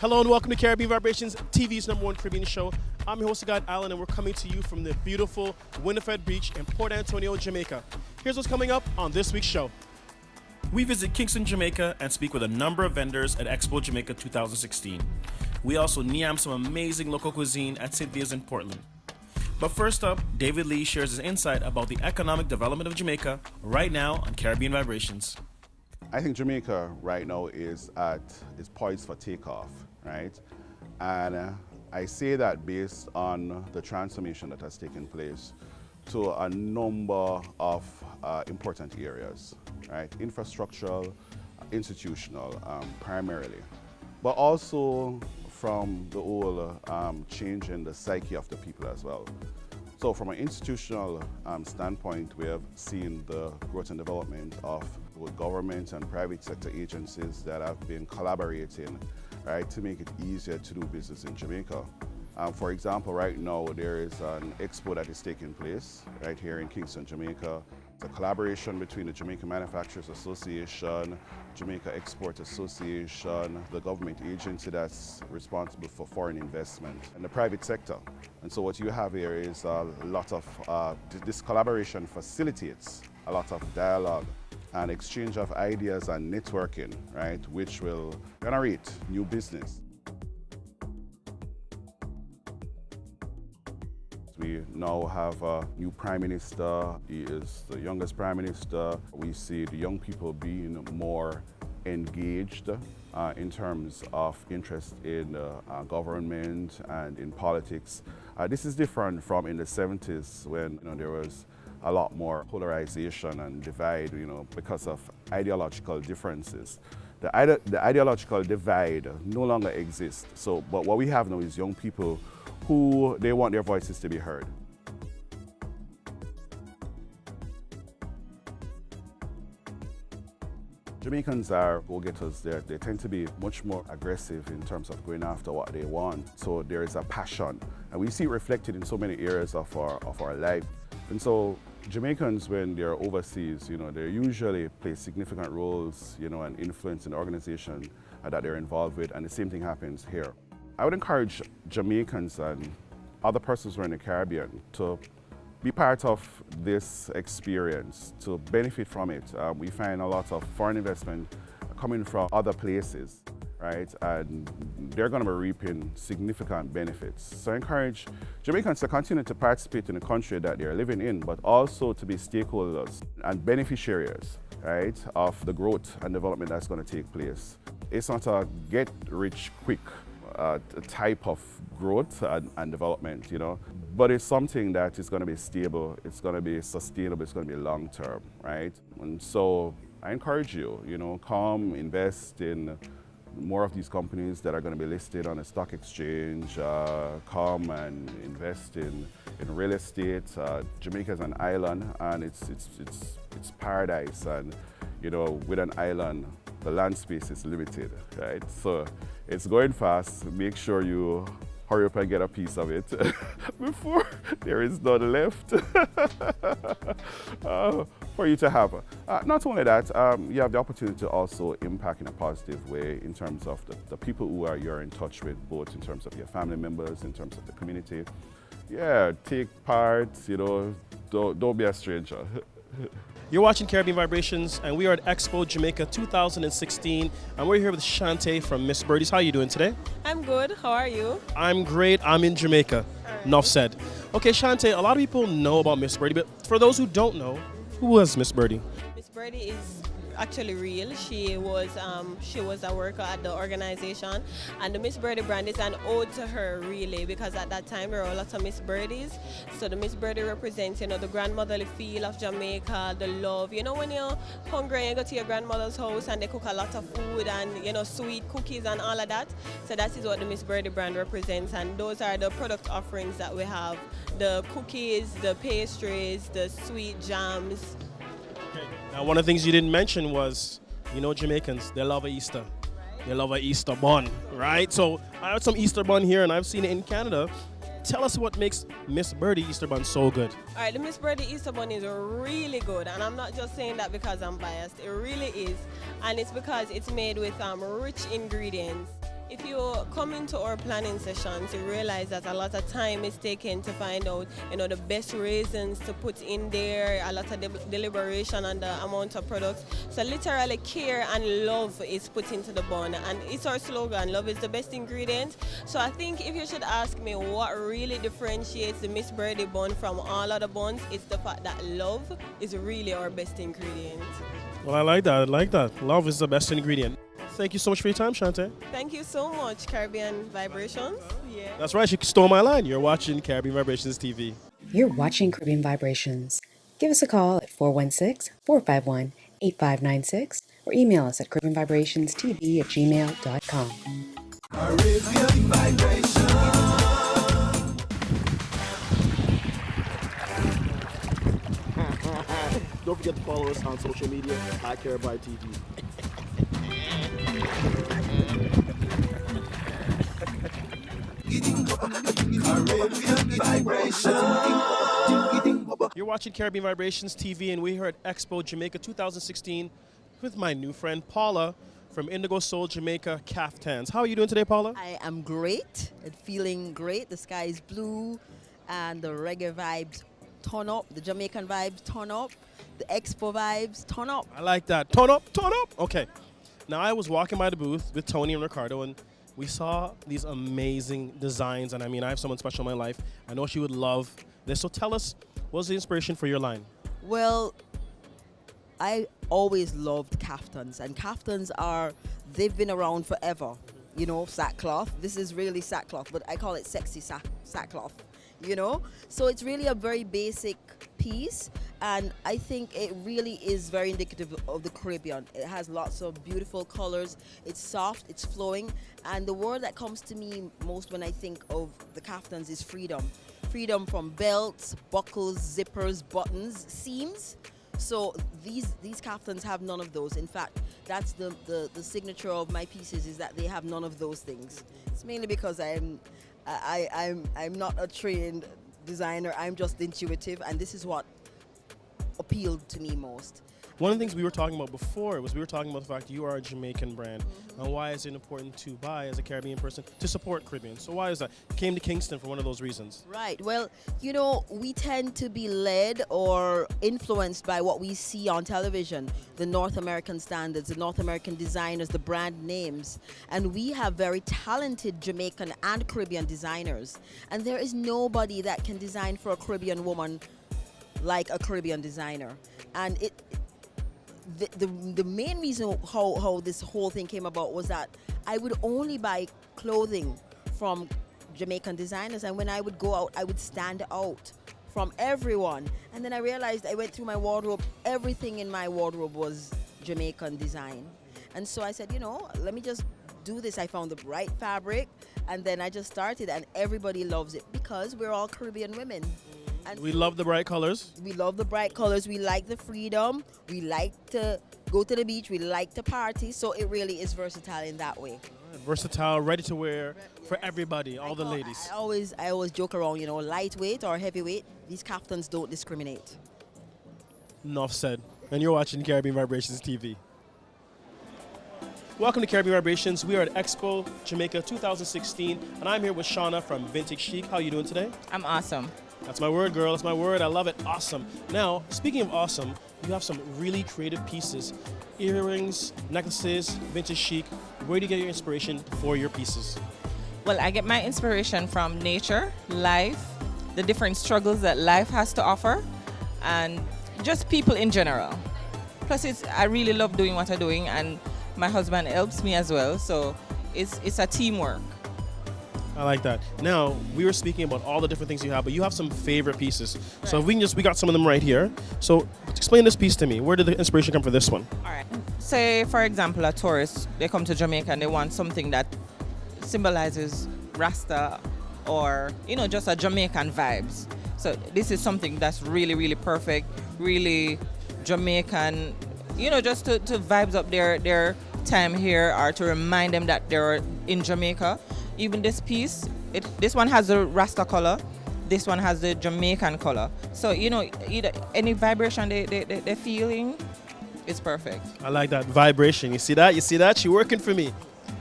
Hello and welcome to Caribbean Vibrations, TV's #1 Caribbean show. I'm your host, God Allen, and we're coming to you from the beautiful Winifred Beach in Port Antonio, Jamaica. Here's what's coming up on this week's show. We visit Kingston Jamaica and speak with a number of vendors at Expo Jamaica 2016. We also nyam some amazing local cuisine at Cynthia's in Portland. But first up, David Lee shares his insight about the economic development of Jamaica right now on Caribbean Vibrations. I think Jamaica right now is poised for takeoff, right? And I say that based on the transformation that has taken place to a number of important areas, right? Infrastructural, institutional, primarily, but also from the whole change in the psyche of the people as well. So from an institutional standpoint, we have seen the growth and development of both government and private sector agencies that have been collaborating, right, to make it easier to do business in Jamaica. For example, right now there is an expo that is taking place right here in Kingston, Jamaica. It's a collaboration between the Jamaica Manufacturers Association, Jamaica Export Association, the government agency that's responsible for foreign investment, and the private sector. And so what you have here is a lot of, this collaboration facilitates a lot of dialogue and exchange of ideas and networking, right, which will generate new business. We now have a new Prime Minister. He is the youngest Prime Minister. We see the young people being more engaged in terms of interest in government and in politics. This is different from in the 70s when there was a lot more polarization and divide, because of ideological differences. The ideological divide no longer exists. So, but what we have now is young people who they want their voices to be heard. Jamaicans are go-getters. They tend to be much more aggressive in terms of going after what they want. So there is a passion, and we see it reflected in so many areas of our life. And so Jamaicans, when they're overseas, they usually play significant roles, and influence in the organization that they're involved with, and the same thing happens here. I would encourage Jamaicans and other persons who are in the Caribbean to be part of this experience, to benefit from it. We find a lot of foreign investment coming from other places, right? And they're going to be reaping significant benefits. So I encourage Jamaicans to continue to participate in the country that they're living in, but also to be stakeholders and beneficiaries, right, of the growth and development that's going to take place. It's not a get-rich-quick type of growth and development, but it's something that is going to be stable, it's going to be sustainable, it's going to be long-term, right? And so I encourage you, come invest in more of these companies that are going to be listed on a stock exchange. Come and invest in real estate. Jamaica is an island, and it's paradise, and with an island, the land space is limited, right? So it's going fast. Make sure you hurry up and get a piece of it before there is none left for you to have. Not only that, you have the opportunity to also impact in a positive way in terms of the people who you're in touch with, both in terms of your family members, in terms of the community. Yeah, take part, don't be a stranger. You're watching Caribbean Vibrations, and we are at Expo Jamaica 2016, and we're here with Shantae from Miss Birdies. How are you doing today? I'm good. How are you? I'm great. I'm in Jamaica. Right. Enough said. Okay, Shantae, a lot of people know about Miss Birdie, but for those who don't know, who was Miss Birdie? Miss Birdie is actually real. She was a worker at the organization, and the Miss Birdie brand is an ode to her, really, because at that time there were a lot of Miss Birdies. So the Miss Birdie represents, the grandmotherly feel of Jamaica, the love. When you're hungry and you go to your grandmother's house and they cook a lot of food and sweet cookies and all of that. So that is what the Miss Birdie brand represents, and those are the product offerings that we have: the cookies, the pastries, the sweet jams. Okay. Now, one of the things you didn't mention was, Jamaicans, they love Easter. Right. They love an Easter bun, right? So I had some Easter bun here, and I've seen it in Canada. Tell us what makes Miss Birdie Easter bun so good. All right, the Miss Birdie Easter bun is really good, and I'm not just saying that because I'm biased. It really is, and it's because it's made with rich ingredients. If you come into our planning sessions, you realize that a lot of time is taken to find out, the best raisins to put in there, a lot of deliberation on the amount of products. So literally care and love is put into the bun, and it's our slogan, love is the best ingredient. So I think if you should ask me what really differentiates the Miss Birdie bun from all other buns, it's the fact that love is really our best ingredient. Well, I like that. Love is the best ingredient. Thank you so much for your time, Shante. Thank you so much, Caribbean Vibrations. Yeah. That's right, she stole my line. You're watching Caribbean Vibrations TV. You're watching Caribbean Vibrations. Give us a call at 416-451-8596 or email us at caribbeanvibrationstv@gmail.com. Caribbean Vibration. Don't forget to follow us on social media at Caribvibetv. Caribbean Vibration. You're watching Caribbean Vibrations TV, and we're here at Expo Jamaica 2016 with my new friend Paula from Indigo Soul Jamaica Caftans. How are you doing today, Paula? I am great and feeling great. The sky is blue and the reggae vibes turn up, the Jamaican vibes turn up, the Expo vibes turn up. I like that. Turn up, turn up. Okay. Now, I was walking by the booth with Tony and Ricardo, and we saw these amazing designs. And I mean, I have someone special in my life. I know she would love this. So tell us, what's the inspiration for your line? Well, I always loved kaftans, and kaftans they've been around forever. Sackcloth. This is really sackcloth, but I call it sexy sackcloth. So it's really a very basic piece, and I think it really is very indicative of the Caribbean. It has lots of beautiful colors, it's soft, it's flowing, and the word that comes to me most when I think of the kaftans is freedom. Freedom from belts, buckles, zippers, buttons, seams. So these kaftans have none of those. In fact, that's the signature of my pieces, is that they have none of those things. It's mainly because I'm not a trained designer. I'm just intuitive, and this is what appealed to me most. One of the things we were talking about before was we were talking about the fact that you are a Jamaican brand, and why is it important to buy as a Caribbean person to support Caribbean? So why is that? You came to Kingston for one of those reasons. Right. Well, we tend to be led or influenced by what we see on television, the North American standards, the North American designers, the brand names. And we have very talented Jamaican and Caribbean designers. And there is nobody that can design for a Caribbean woman like a Caribbean designer. And the main reason how this whole thing came about was that I would only buy clothing from Jamaican designers, and when I would go out, I would stand out from everyone. And then I realized, I went through my wardrobe, everything in my wardrobe was Jamaican design. And so I said, let me just do this. I found the right fabric, and then I just started, and everybody loves it because we're all Caribbean women. And We love the bright colors. We love the bright colors. We like the freedom. We like to go to the beach. We like to party. So it really is versatile in that way. Versatile, ready to wear for everybody, all the ladies. I always joke around, lightweight or heavyweight. These kaftans don't discriminate. Enough said. And you're watching Caribbean Vibrations TV. Welcome to Caribbean Vibrations. We are at Expo Jamaica 2016, and I'm here with Shauna from Vintage Chic. How are you doing today? I'm awesome. That's my word, girl. That's my word. I love it. Awesome. Now, speaking of awesome, you have some really creative pieces. Earrings, necklaces, vintage chic. Where do you get your inspiration for your pieces? Well, I get my inspiration from nature, life, the different struggles that life has to offer, and just people in general. Plus, I really love doing what I'm doing, and my husband helps me as well, so it's a teamwork. I like that. Now, we were speaking about all the different things you have, but you have some favorite pieces. Right. So if we got some of them right here. So explain this piece to me. Where did the inspiration come for this one? All right. Say, for example, a tourist, they come to Jamaica and they want something that symbolizes Rasta or, just a Jamaican vibes. So this is something that's really, really perfect, really Jamaican, just to vibes up their time here, or to remind them that they're in Jamaica. Even this piece, this one has the Rasta color, this one has the Jamaican color. So, either any vibration they're feeling, it's perfect. I like that vibration. You see that? She's working for me.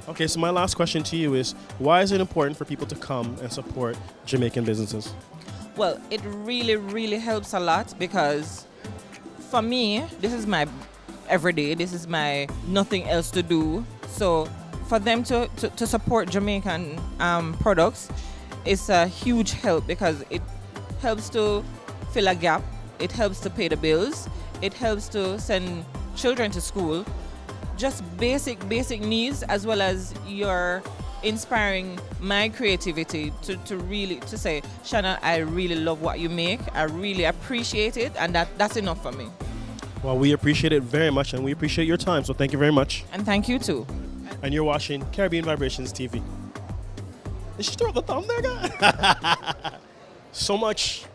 Okay, so my last question to you is, why is it important for people to come and support Jamaican businesses? Well, it really, really helps a lot because for me, this is my everyday, this is my nothing else to do. So for them to support Jamaican products is a huge help because it helps to fill a gap, it helps to pay the bills, it helps to send children to school. Just basic needs, as well as you're inspiring my creativity to say, Shannon, I really love what you make. I really appreciate it, and that's enough for me. Well, we appreciate it very much, and we appreciate your time, so thank you very much. And thank you too. And you're watching Caribbean Vibrations TV. Did she throw the thumb there, guy? So much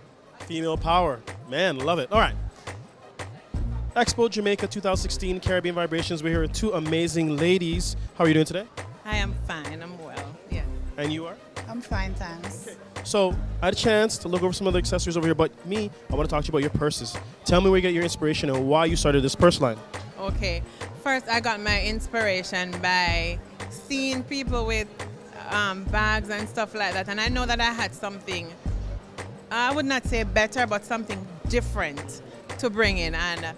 female power. Man, love it. All right. Expo Jamaica 2016 Caribbean Vibrations. We're here with two amazing ladies. How are you doing today? I am fine. I'm well. Yeah. And you are? I'm fine, thanks. So I had a chance to look over some of the accessories over here, but me, I want to talk to you about your purses. Tell me where you get your inspiration and why you started this purse line. Okay. First, I got my inspiration by seeing people with bags and stuff like that, and I know that I had something, I would not say better, but something different to bring in. And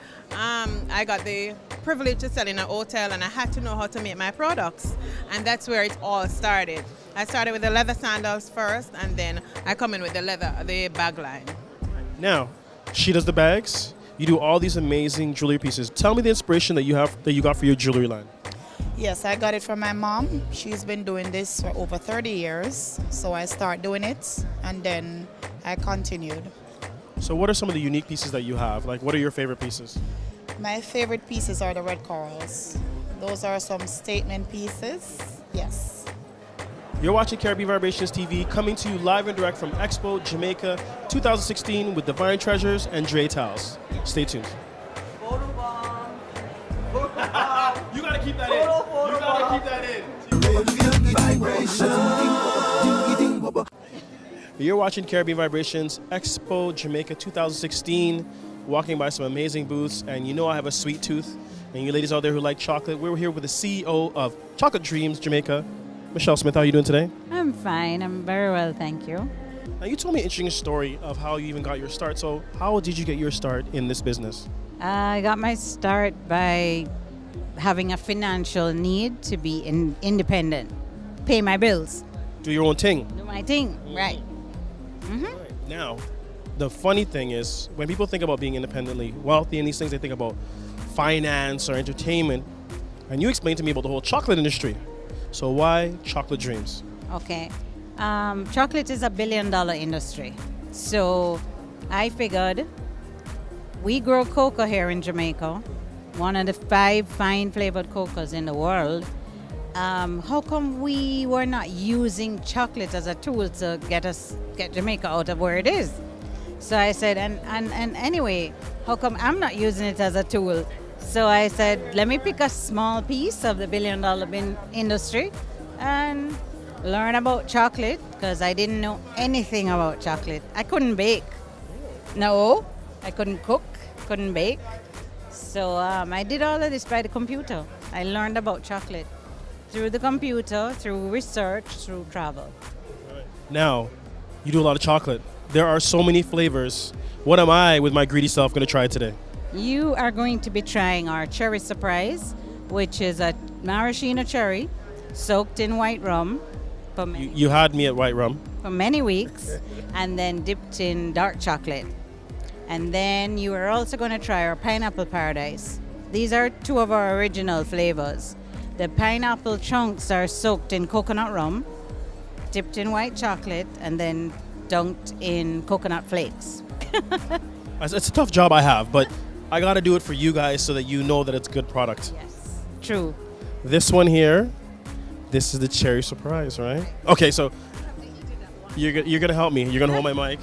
I got the privilege to sell in a hotel, and I had to know how to make my products, and that's where it all started. I started with the leather sandals first, and then I come in with the bag line. Now, she does the bags. You do all these amazing jewelry pieces. Tell me the inspiration that you got for your jewelry line. Yes, I got it from my mom. She's been doing this for over 30 years, so I started doing it, and then I continued. So what are some of the unique pieces that you have? Like, what are your favorite pieces? My favorite pieces are the red corals. Those are some statement pieces. Yes. You're watching Caribbean Vibrations TV, coming to you live and direct from Expo Jamaica 2016 with Divine Treasures and Dre Towels. Stay tuned. You gotta keep that in. You gotta keep that in. You're watching Caribbean Vibrations Expo Jamaica 2016, walking by some amazing booths, and you know I have a sweet tooth. And you ladies out there who like chocolate, we're here with the CEO of Chocolate Dreams Jamaica, Michelle Smith. How are you doing today? I'm fine. I'm very well, thank you. Now, you told me an interesting story of how you even got your start. So how did you get your start in this business? I got my start by having a financial need to be independent, pay my bills. Do your own thing. Do my thing, right. Right. Now, the funny thing is, when people think about being independently wealthy and these things, they think about finance or entertainment. And you explained to me about the whole chocolate industry. So why Chocolate Dreams? Okay. Chocolate is $1 billion industry. So I figured we grow cocoa here in Jamaica, one of the 5 fine flavored cocoas in the world. How come we were not using chocolate as a tool to get Jamaica out of where it is? So I said, and anyway, how come I'm not using it as a tool? So I said, let me pick a small piece of the $1 billion industry and learn about chocolate, because I didn't know anything about chocolate. I couldn't bake. No, I couldn't cook, couldn't bake. So I did all of this by the computer. I learned about chocolate through the computer, through research, through travel. Now, you do a lot of chocolate. There are so many flavors. What am I, with my greedy self, going to try today? You are going to be trying our cherry surprise, which is a maraschino cherry soaked in white rum. You had me at white rum. For many weeks, and then dipped in dark chocolate. And then you are also going to try our pineapple paradise. These are 2 of our original flavors. The pineapple chunks are soaked in coconut rum, dipped in white chocolate, and then dunked in coconut flakes. It's a tough job I have, but I got to do it for you guys so that you know that it's a good product. Yes, true. This one here, this is the cherry surprise, right? Okay, so you're going to help me. You're going to hold my mic.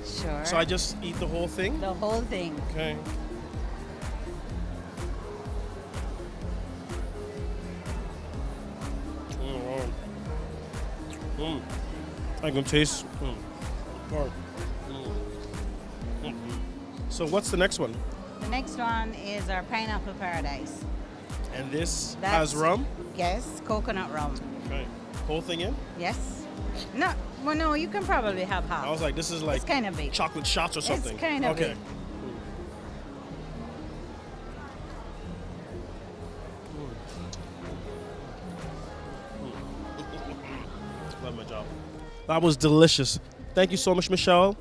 Sure. So I just eat the whole thing? The whole thing. Okay. I can taste. So what's the next one? The next one is our pineapple paradise. And this That's- has rum? Yes, coconut rum. Okay. Whole thing in? Yes. No, well, no, you can probably have half. I was like, this is like It's kind of big. chocolate shots or something. It's kind of okay. big. Love my job. That was delicious. Thank you so much, Michelle.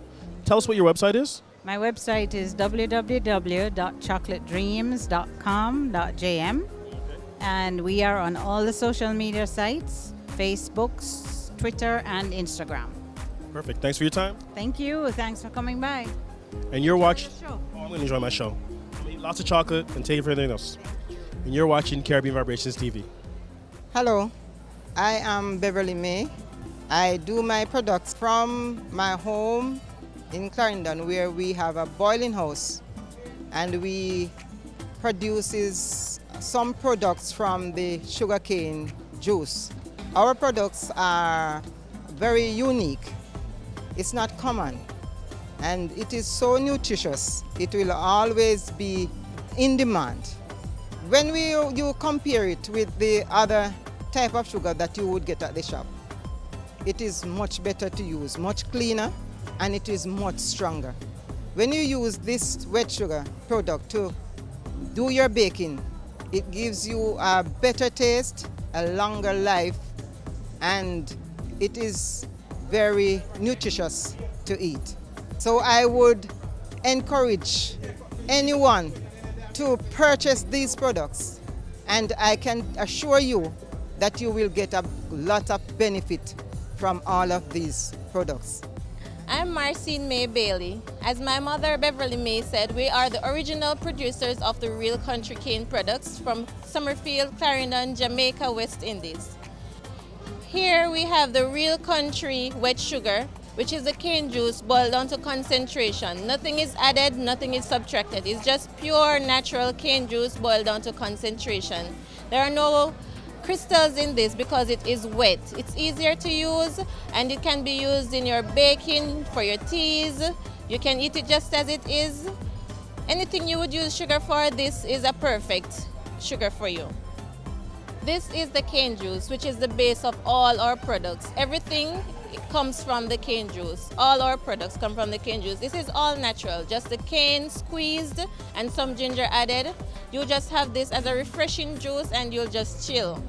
Tell us what your website is. My website is www.chocolatedreams.com.jm, and we are on all the social media sites, Facebook, Twitter, and Instagram. Perfect. Thanks for your time. Thank you. Thanks for coming by. And you're watching. Show. Oh, I'm going to enjoy my show. I'm gonna eat lots of chocolate and take you for everything else. And you're watching Caribbean Vibrations TV. Hello, I am Beverly May. I do my products from my home in Clarendon, where we have a boiling house, and we produces some products from the sugarcane juice. Our products are very unique. It's not common, and it is so nutritious. It will always be in demand. When you compare it with the other type of sugar that you would get at the shop, it is much better to use, much cleaner, and it is much stronger. When you use this wet sugar product to do your baking, it gives you a better taste, a longer life, and it is very nutritious to eat. So I would encourage anyone to purchase these products, and I can assure you that you will get a lot of benefit from all of these products. I'm Marcine May Bailey. As my mother Beverly May said, we are the original producers of the Real Country Cane products from Summerfield, Clarendon, Jamaica, West Indies. Here we have the Real Country wet sugar, which is the cane juice boiled down to concentration. Nothing is added, nothing is subtracted. It's just pure natural cane juice boiled down to concentration. There are no crystals in this because it is wet. It's easier to use, and it can be used in your baking, for your teas. You can eat it just as it is. Anything you would use sugar for, this is a perfect sugar for you. This is the cane juice, which is the base of all our products. Everything comes from the cane juice. All our products come from the cane juice. This is all natural, just the cane squeezed and some ginger added. You just have this as a refreshing juice and you'll just chill.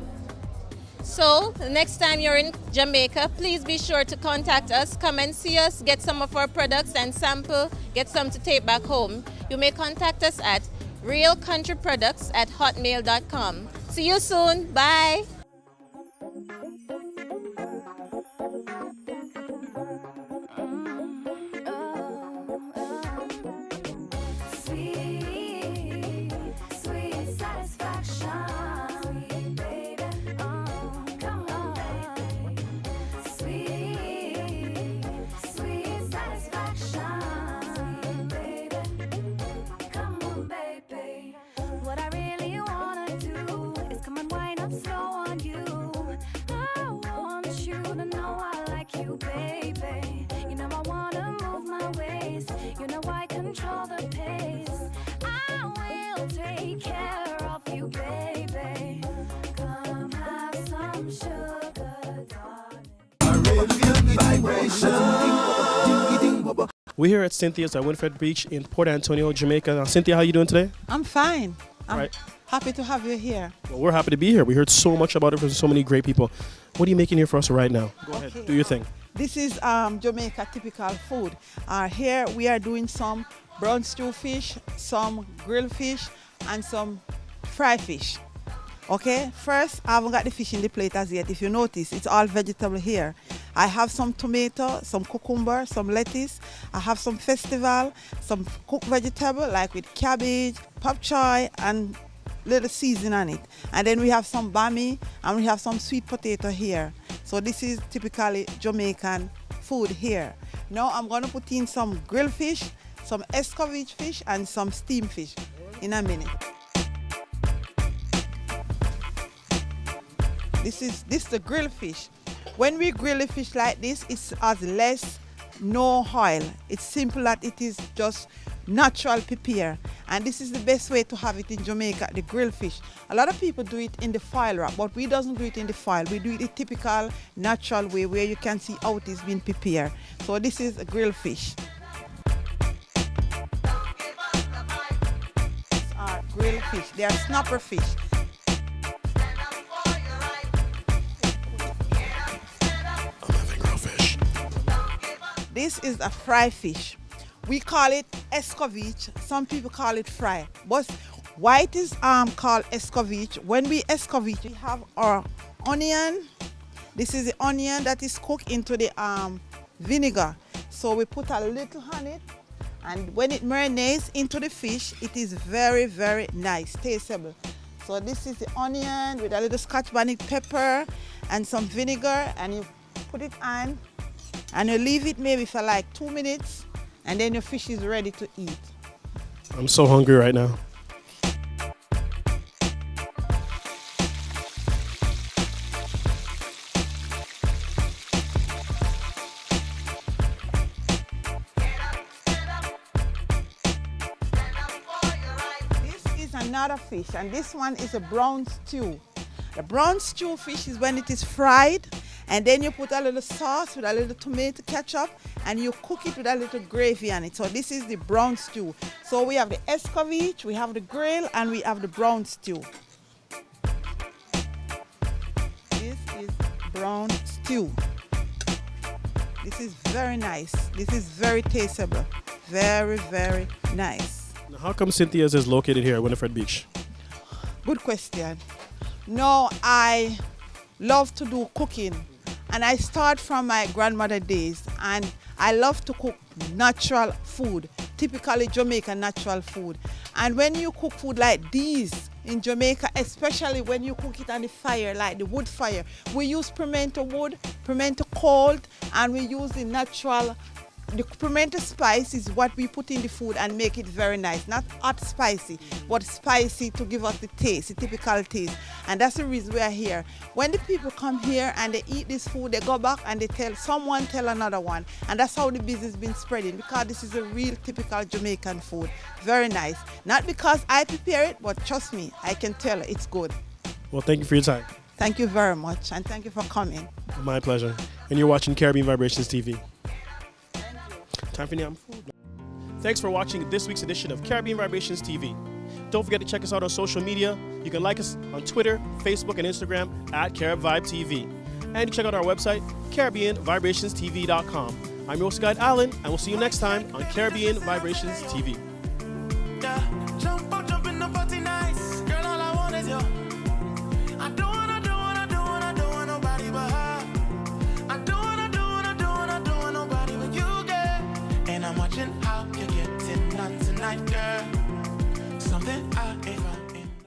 So the next time you're in Jamaica, please be sure to contact us, come and see us, get some of our products and sample, get some to take back home. You may contact us at realcountryproducts@hotmail.com. See you soon. Bye. We're here at Cynthia's at Winifred Beach in Port Antonio, Jamaica. Now, Cynthia, how are you doing today? I'm fine. I'm Right. happy to have you here. Well, we're happy to be here. We heard so much about it from so many great people. What are you making here for us right now? Go ahead, do your thing. This is Jamaica typical food. Here we are doing some brown stew fish, some grilled fish, and some fried fish. Okay, first I haven't got the fish in the plate as yet. If you notice, it's all vegetable here. I have some tomato, some cucumber, some lettuce. I have some festival, some cooked vegetable like with cabbage, pop choy, and little season on it. And then we have some bami, and we have some sweet potato here. So this is typically Jamaican food here. Now I'm gonna put in some grilled fish, some escovitch fish, and some steamed fish in a minute. This is the grilled fish. When we grill a fish like this, it has no oil. It's simple that it is just natural prepare. And this is the best way to have it in Jamaica, the grilled fish. A lot of people do it in the foil wrap, but we doesn't do it in the foil. We do it the typical, natural way where you can see how it is being prepared. So this is a grilled fish. These are grilled fish. They are snapper fish. This is a fry fish. We call it escovitch. Some people call it fry. But why it is called escovitch? When we escovitch, we have our onion. This is the onion that is cooked into the vinegar. So we put a little on it, and when it marinates into the fish, it is very, very nice, tasteable. So this is the onion with a little Scotch bonnet pepper and some vinegar, and you put it on. And you leave it maybe for like 2 minutes, and then your fish is ready to eat. I'm so hungry right now. This is another fish, and this one is a brown stew. The brown stew fish is when it is fried, and then you put a little sauce with a little tomato ketchup, and you cook it with a little gravy on it. So this is the brown stew. So we have the escovitch, we have the grill, and we have the brown stew. This is brown stew. This is very nice. This is very tasteable. Very, very nice. Now, how come Cynthia's is located here at Winifred Beach? Good question. No, I love to do cooking, and I start from my grandmother days, and I love to cook natural food, typically Jamaican natural food. And when you cook food like these in Jamaica, especially when you cook it on the fire, like the wood fire, we use pimento wood, pimento cold, and we use the natural. The pimento spice is what we put in the food and make it very nice. Not hot spicy, but spicy to give us the taste, the typical taste. And that's the reason we are here. When the people come here and they eat this food, they go back and they tell another one. And that's how the business has been spreading, because this is a real typical Jamaican food. Very nice. Not because I prepare it, but trust me, I can tell it's good. Well, thank you for your time. Thank you very much, and thank you for coming. My pleasure. And you're watching Caribbean Vibrations TV. Time for nyam food. Thanks for watching this week's edition of Caribbean Vibrations TV. Don't forget to check us out on social media. You can like us on Twitter, Facebook, and Instagram at Caribvibetv. And check out our website, CaribbeanVibrationsTV.com. I'm your host guide, Alan, and we'll see you next time on Caribbean Vibrations TV.